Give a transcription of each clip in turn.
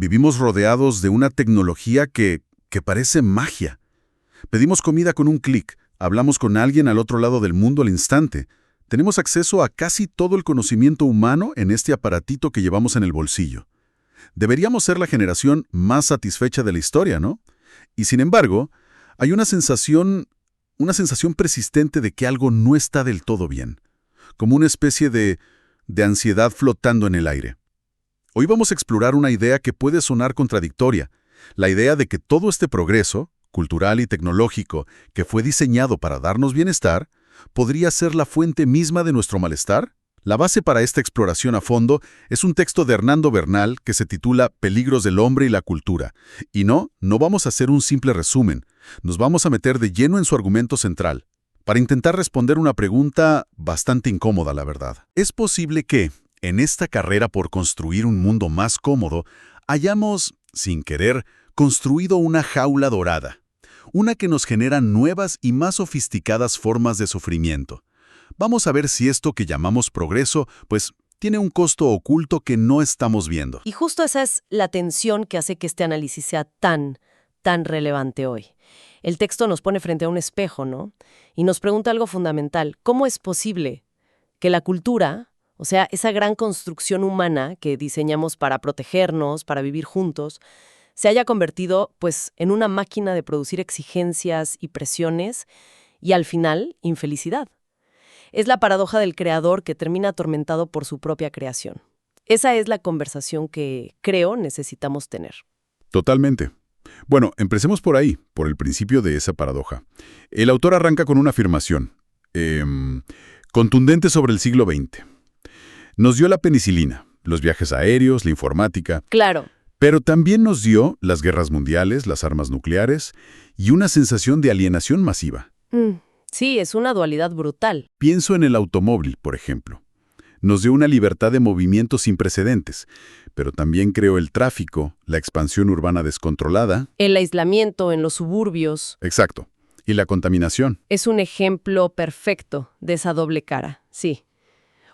Vivimos rodeados de una tecnología que parece magia. Pedimos comida con un clic, hablamos con alguien al otro lado del mundo al instante. Tenemos acceso a casi todo el conocimiento humano en este aparatito que llevamos en el bolsillo. Deberíamos ser la generación más satisfecha de la historia, ¿no? Y sin embargo, hay una sensación persistente de que algo no está del todo bien, como una especie de ansiedad flotando en el aire. Hoy vamos a explorar una idea que puede sonar contradictoria, la idea de que todo este progreso, cultural y tecnológico, que fue diseñado para darnos bienestar, ¿podría ser la fuente misma de nuestro malestar? La base para esta exploración a fondo es un texto de Hernando Bernal que se titula Peligros del hombre y la cultura. Y no vamos a hacer un simple resumen, nos vamos a meter de lleno en su argumento central, para intentar responder una pregunta bastante incómoda, la verdad. ¿Es posible que, en esta carrera por construir un mundo más cómodo, hayamos, sin querer, construido una jaula dorada? Una que nos genera nuevas y más sofisticadas formas de sufrimiento. Vamos a ver si esto que llamamos progreso, pues, tiene un costo oculto que no estamos viendo. Y justo esa es la tensión que hace que este análisis sea tan relevante hoy. El texto nos pone frente a un espejo, ¿no? Y nos pregunta algo fundamental. ¿Cómo es posible que la cultura, o sea, esa gran construcción humana que diseñamos para protegernos, para vivir juntos, se haya convertido, pues, en una máquina de producir exigencias y presiones y, al final, infelicidad? Es la paradoja del creador que termina atormentado por su propia creación. Esa es la conversación que, creo, necesitamos tener. Totalmente. Bueno, empecemos por ahí, por el principio de esa paradoja. El autor arranca con una afirmación contundente sobre el siglo XX. Nos dio la penicilina, los viajes aéreos, la informática. Claro. Pero también nos dio las guerras mundiales, las armas nucleares y una sensación de alienación masiva. Sí, es una dualidad brutal. Pienso en el automóvil, por ejemplo. Nos dio una libertad de movimiento sin precedentes, pero también creó el tráfico, la expansión urbana descontrolada. El aislamiento en los suburbios. Exacto. Y la contaminación. Es un ejemplo perfecto de esa doble cara, sí.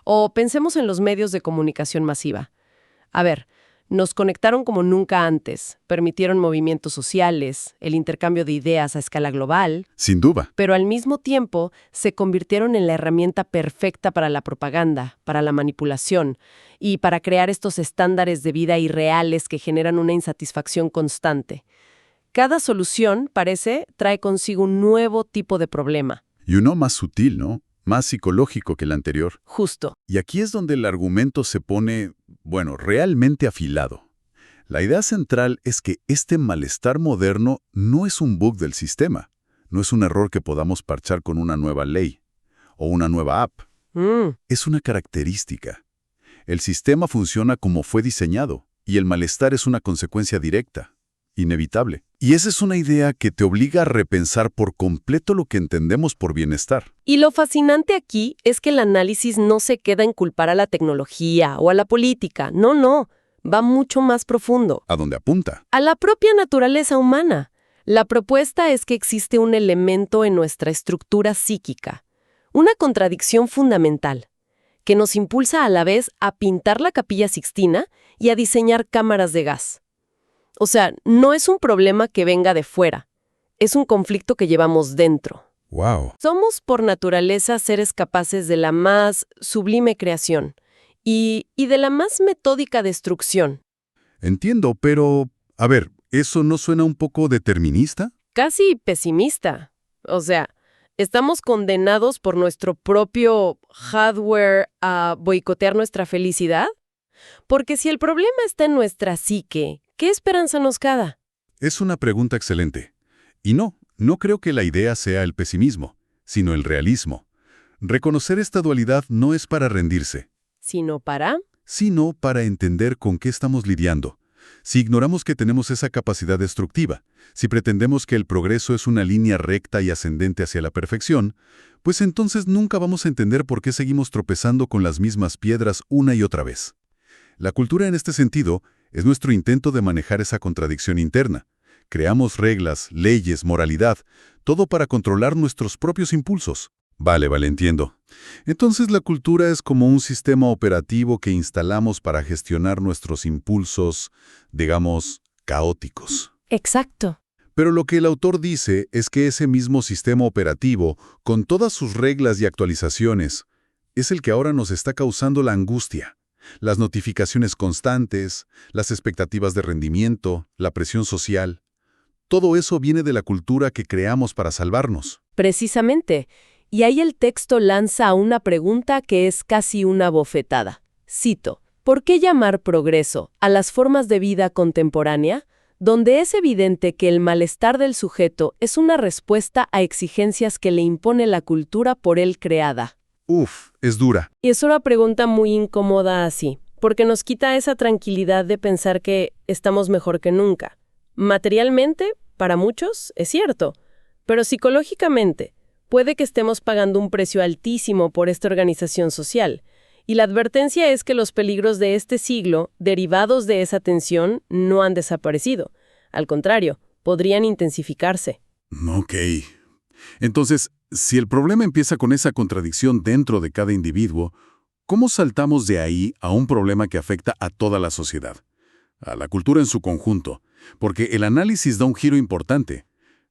O pensemos en los medios de comunicación masiva. A ver, nos conectaron como nunca antes, permitieron movimientos sociales, el intercambio de ideas a escala global. Sin duda. Pero al mismo tiempo se convirtieron en la herramienta perfecta para la propaganda, para la manipulación y para crear estos estándares de vida irreales que generan una insatisfacción constante. Cada solución, parece, trae consigo un nuevo tipo de problema. Y uno más sutil, ¿no? Más psicológico que el anterior. Justo. Y aquí es donde el argumento se pone, realmente afilado. La idea central es que este malestar moderno no es un bug del sistema, no es un error que podamos parchar con una nueva ley o una nueva app. Es una característica. El sistema funciona como fue diseñado y el malestar es una consecuencia directa, inevitable. Y esa es una idea que te obliga a repensar por completo lo que entendemos por bienestar. Y lo fascinante aquí es que el análisis no se queda en culpar a la tecnología o a la política. No, va mucho más profundo. ¿A dónde apunta? A la propia naturaleza humana. La propuesta es que existe un elemento en nuestra estructura psíquica, una contradicción fundamental, que nos impulsa a la vez a pintar la Capilla Sixtina y a diseñar cámaras de gas. O sea, no es un problema que venga de fuera, es un conflicto que llevamos dentro. ¡Wow! Somos por naturaleza seres capaces de la más sublime creación y de la más metódica destrucción. Entiendo, pero, a ver, ¿eso no suena un poco determinista? Casi pesimista. O sea, ¿estamos condenados por nuestro propio hardware a boicotear nuestra felicidad? Porque si el problema está en nuestra psique, ¿qué esperanza nos queda? Es una pregunta excelente. Y no creo que la idea sea el pesimismo, sino el realismo. Reconocer esta dualidad no es para rendirse. ¿Sino para? Sino para entender con qué estamos lidiando. Si ignoramos que tenemos esa capacidad destructiva, si pretendemos que el progreso es una línea recta y ascendente hacia la perfección, pues entonces nunca vamos a entender por qué seguimos tropezando con las mismas piedras una y otra vez. La cultura en este sentido es nuestro intento de manejar esa contradicción interna. Creamos reglas, leyes, moralidad, todo para controlar nuestros propios impulsos. Vale, entiendo. Entonces la cultura es como un sistema operativo que instalamos para gestionar nuestros impulsos, digamos, caóticos. Exacto. Pero lo que el autor dice es que ese mismo sistema operativo, con todas sus reglas y actualizaciones, es el que ahora nos está causando la angustia. Las notificaciones constantes, las expectativas de rendimiento, la presión social. Todo eso viene de la cultura que creamos para salvarnos. Precisamente. Y ahí el texto lanza una pregunta que es casi una bofetada. Cito, ¿por qué llamar progreso a las formas de vida contemporánea, donde es evidente que el malestar del sujeto es una respuesta a exigencias que le impone la cultura por él creada? Uf, es dura. Y es una pregunta muy incómoda así, porque nos quita esa tranquilidad de pensar que estamos mejor que nunca. Materialmente, para muchos, es cierto, pero psicológicamente, puede que estemos pagando un precio altísimo por esta organización social, y la advertencia es que los peligros de este siglo, derivados de esa tensión, no han desaparecido. Al contrario, podrían intensificarse. Ok. Entonces, si el problema empieza con esa contradicción dentro de cada individuo, ¿cómo saltamos de ahí a un problema que afecta a toda la sociedad? A la cultura en su conjunto, porque el análisis da un giro importante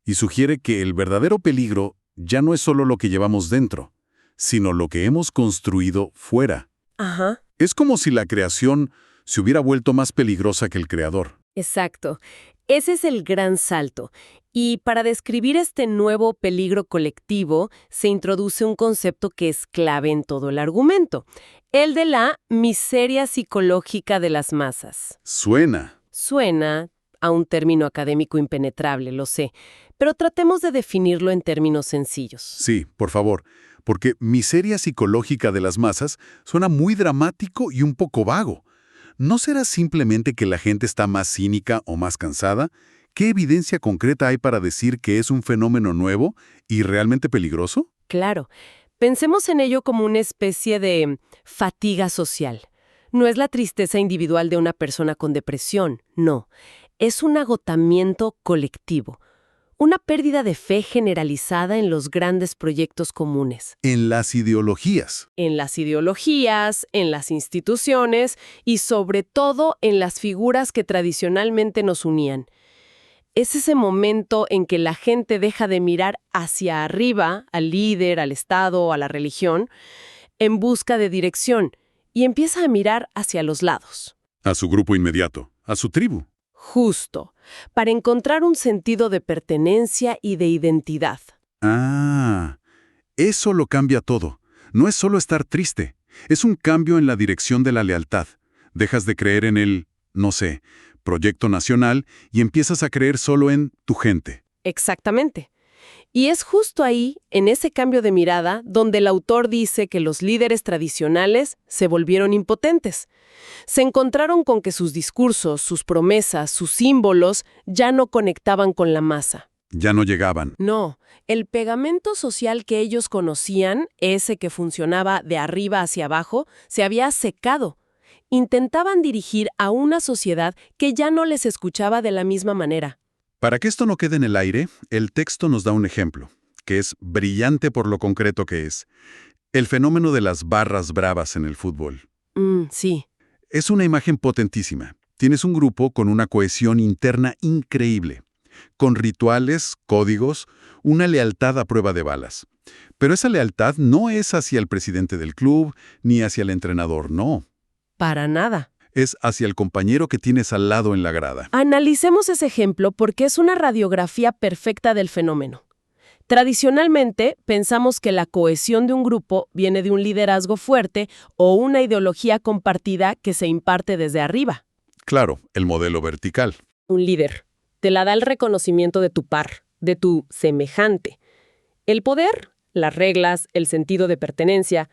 y sugiere que el verdadero peligro ya no es solo lo que llevamos dentro, sino lo que hemos construido fuera. Ajá. Es como si la creación se hubiera vuelto más peligrosa que el creador. Exacto. Ese es el gran salto. Y para describir este nuevo peligro colectivo, se introduce un concepto que es clave en todo el argumento, el de la miseria psicológica de las masas. Suena a un término académico impenetrable, lo sé, pero tratemos de definirlo en términos sencillos. Sí, por favor, porque miseria psicológica de las masas suena muy dramático y un poco vago. ¿No será simplemente que la gente está más cínica o más cansada? ¿Qué evidencia concreta hay para decir que es un fenómeno nuevo y realmente peligroso? Claro, pensemos en ello como una especie de fatiga social. No es la tristeza individual de una persona con depresión, no. Es un agotamiento colectivo, una pérdida de fe generalizada en los grandes proyectos comunes. En las ideologías. En las ideologías, en las instituciones y sobre todo en las figuras que tradicionalmente nos unían. Es ese momento en que la gente deja de mirar hacia arriba, al líder, al Estado, a la religión, en busca de dirección, y empieza a mirar hacia los lados. A su grupo inmediato, a su tribu. Justo, para encontrar un sentido de pertenencia y de identidad. Ah, eso lo cambia todo. No es solo estar triste, es un cambio en la dirección de la lealtad. Dejas de creer en el, no sé, proyecto nacional y empiezas a creer solo en tu gente. Exactamente. Y es justo ahí, en ese cambio de mirada, donde el autor dice que los líderes tradicionales se volvieron impotentes. Se encontraron con que sus discursos, sus promesas, sus símbolos ya no conectaban con la masa. Ya no llegaban. No, el pegamento social que ellos conocían, ese que funcionaba de arriba hacia abajo, se había secado. Intentaban dirigir a una sociedad que ya no les escuchaba de la misma manera. Para que esto no quede en el aire, el texto nos da un ejemplo, que es brillante por lo concreto que es. El fenómeno de las barras bravas en el fútbol. Sí. Es una imagen potentísima. Tienes un grupo con una cohesión interna increíble, con rituales, códigos, una lealtad a prueba de balas. Pero esa lealtad no es hacia el presidente del club, ni hacia el entrenador, no. Para nada. Es hacia el compañero que tienes al lado en la grada. Analicemos ese ejemplo porque es una radiografía perfecta del fenómeno. Tradicionalmente, pensamos que la cohesión de un grupo viene de un liderazgo fuerte o una ideología compartida que se imparte desde arriba. Claro, el modelo vertical. Un líder te la da el reconocimiento de tu par, de tu semejante. El poder, las reglas, el sentido de pertenencia,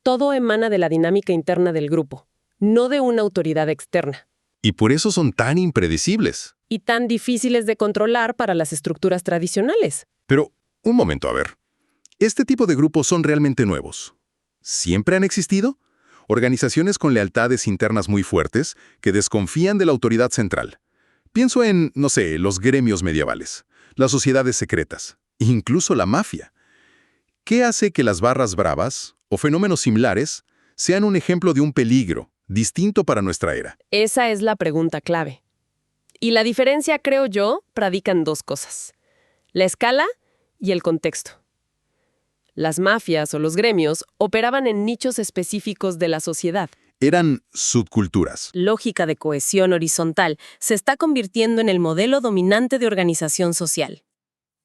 todo emana de la dinámica interna del grupo, no de una autoridad externa. Y por eso son tan impredecibles. Y tan difíciles de controlar para las estructuras tradicionales. Pero, un momento, a ver. ¿Este tipo de grupos son realmente nuevos? ¿Siempre han existido? Organizaciones con lealtades internas muy fuertes que desconfían de la autoridad central. Pienso en, no sé, los gremios medievales, las sociedades secretas, incluso la mafia. ¿Qué hace que las barras bravas, o fenómenos similares, sean un ejemplo de un peligro distinto para nuestra era? Esa es la pregunta clave. Y la diferencia, creo yo, radica en dos cosas: la escala y el contexto. Las mafias o los gremios operaban en nichos específicos de la sociedad. Eran subculturas. Lógica de cohesión horizontal se está convirtiendo en el modelo dominante de organización social.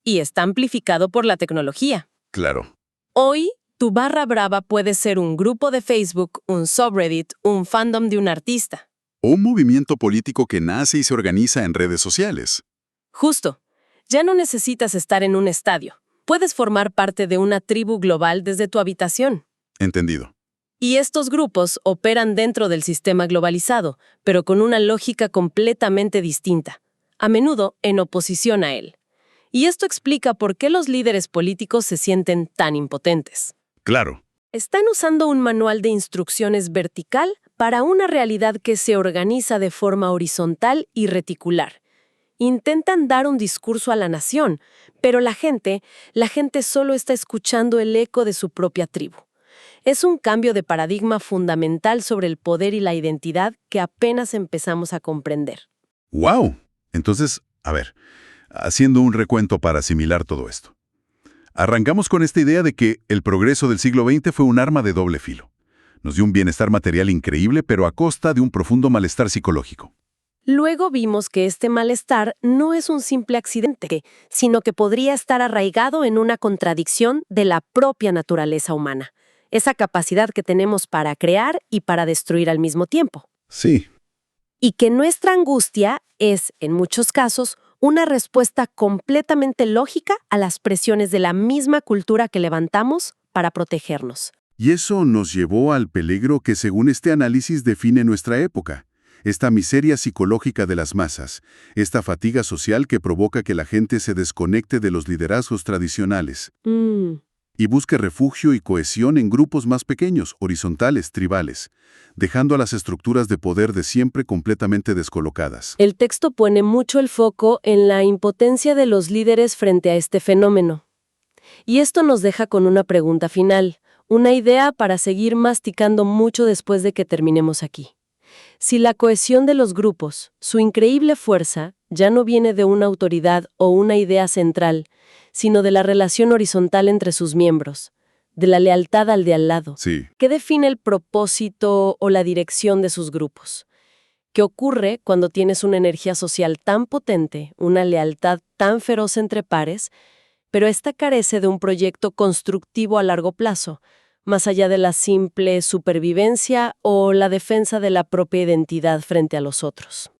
Y está amplificado por la tecnología. Claro. Hoy, tu barra brava puede ser un grupo de Facebook, un subreddit, un fandom de un artista. O un movimiento político que nace y se organiza en redes sociales. Justo. Ya no necesitas estar en un estadio. Puedes formar parte de una tribu global desde tu habitación. Entendido. Y estos grupos operan dentro del sistema globalizado, pero con una lógica completamente distinta, a menudo en oposición a él. Y esto explica por qué los líderes políticos se sienten tan impotentes. Claro. Están usando un manual de instrucciones vertical para una realidad que se organiza de forma horizontal y reticular. Intentan dar un discurso a la nación, pero la gente solo está escuchando el eco de su propia tribu. Es un cambio de paradigma fundamental sobre el poder y la identidad que apenas empezamos a comprender. ¡Wow! Entonces, a ver, haciendo un recuento para asimilar todo esto. Arrancamos con esta idea de que el progreso del siglo XX fue un arma de doble filo. Nos dio un bienestar material increíble, pero a costa de un profundo malestar psicológico. Luego vimos que este malestar no es un simple accidente, sino que podría estar arraigado en una contradicción de la propia naturaleza humana. Esa capacidad que tenemos para crear y para destruir al mismo tiempo. Sí. Y que nuestra angustia es, en muchos casos, una respuesta completamente lógica a las presiones de la misma cultura que levantamos para protegernos. Y eso nos llevó al peligro que, según este análisis, define nuestra época. Esta miseria psicológica de las masas, esta fatiga social que provoca que la gente se desconecte de los liderazgos tradicionales y busque refugio y cohesión en grupos más pequeños, horizontales, tribales, dejando a las estructuras de poder de siempre completamente descolocadas. El texto pone mucho el foco en la impotencia de los líderes frente a este fenómeno. Y esto nos deja con una pregunta final, una idea para seguir masticando mucho después de que terminemos aquí. Si la cohesión de los grupos, su increíble fuerza, ya no viene de una autoridad o una idea central, sino de la relación horizontal entre sus miembros, de la lealtad al de al lado. Sí. ¿Qué define el propósito o la dirección de sus grupos? ¿Qué ocurre cuando tienes una energía social tan potente, una lealtad tan feroz entre pares, pero esta carece de un proyecto constructivo a largo plazo, más allá de la simple supervivencia o la defensa de la propia identidad frente a los otros?